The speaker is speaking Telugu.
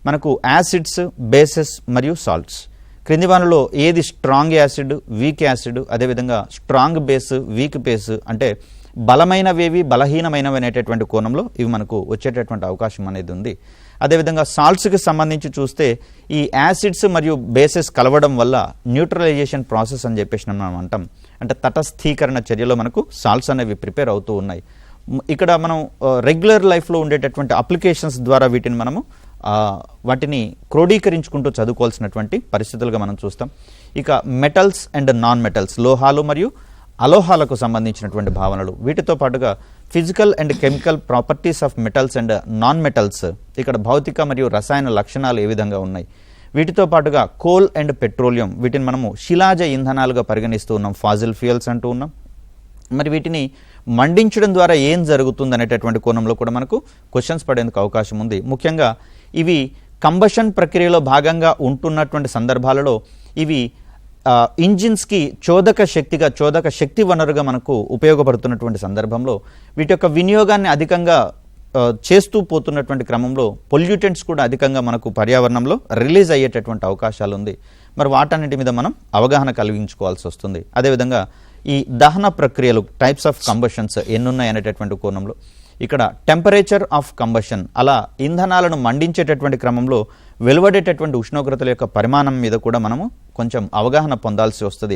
మనకు యాసిడ్స్, బేసెస్ మరియు సాల్ట్స్. క్రింది వానిలో ఏది స్ట్రాంగ్ యాసిడ్, వీక్ యాసిడ్, అదేవిధంగా స్ట్రాంగ్ బేస్, వీక్ బేస్ అంటే బలమైనవేవి, బలహీనమైనవి అనేటటువంటి కోణంలో ఇవి మనకు వచ్చేటటువంటి అవకాశం అనేది ఉంది. అదేవిధంగా సాల్ట్స్కి సంబంధించి చూస్తే ఈ యాసిడ్స్ మరియు బేసెస్ కలవడం వల్ల న్యూట్రలైజేషన్ ప్రాసెస్ అని చెప్పేసి మనం అంటాం. అంటే తటస్థీకరణ చర్యలో మనకు సాల్ట్స్ అనేవి ప్రిపేర్ అవుతూ ఉన్నాయి. ఇక్కడ మనం రెగ్యులర్ లైఫ్లో ఉండేటటువంటి అప్లికేషన్స్ ద్వారా వీటిని మనము వాటిని క్రోడీకరించుకుంటూ చదువుకోవాల్సినటువంటి పరిస్థితులుగా మనం చూస్తాం. ఇక మెటల్స్ అండ్ నాన్ మెటల్స్, లోహాలు మరియు అలోహాలకు సంబంధించినటువంటి భావనలు, వీటితో పాటుగా physical and chemical properties of metals and non metals, ఇక్కడ భౌతిక మరియు రసాయన లక్షణాలు ఏ విధంగా ఉన్నాయి. వీటితో పాటుగా కోల్ అండ్ పెట్రోలియం, వీటిని మనము శిలాజ ఇంధనాలుగా పరిగణిస్తూ ఉన్నాం, ఫాజిల్ ఫ్యూయల్స్ అంటూ ఉన్నాం. మరి వీటిని మండించడం ద్వారా ఏం జరుగుతుంది అనేటటువంటి కోణంలో కూడా మనకు క్వశ్చన్స్ పడేందుకు అవకాశం ఉంది. ముఖ్యంగా ఇవి కంబషన్ ప్రక్రియలో భాగంగా ఉంటున్నటువంటి సందర్భాలలో ఇవి ఇంజిన్స్కి చోదక శక్తి వనరుగా మనకు ఉపయోగపడుతున్నటువంటి సందర్భంలో వీటి యొక్క వినియోగాన్ని అధికంగా చేస్తూ పోతున్నటువంటి క్రమంలో పొల్యూటెంట్స్ కూడా అధికంగా మనకు పర్యావరణంలో రిలీజ్ అయ్యేటటువంటి అవకాశాలు ఉంది. మరి వాటన్నిటి మీద మనం అవగాహన కలిగించుకోవాల్సి వస్తుంది. అదేవిధంగా ఈ దహన ప్రక్రియలు, టైప్స్ ఆఫ్ కంబషన్స్ ఎన్నున్నాయి అనేటటువంటి కోణంలో ఇక్కడ టెంపరేచర్ ఆఫ్ కంబషన్, అలా ఇంధనాలను మండించేటటువంటి క్రమంలో వెలువడేటటువంటి ఉష్ణోగ్రతల యొక్క పరిమాణం మీద కూడా మనము కొంచెం అవగాహన పొందాల్సి వస్తుంది.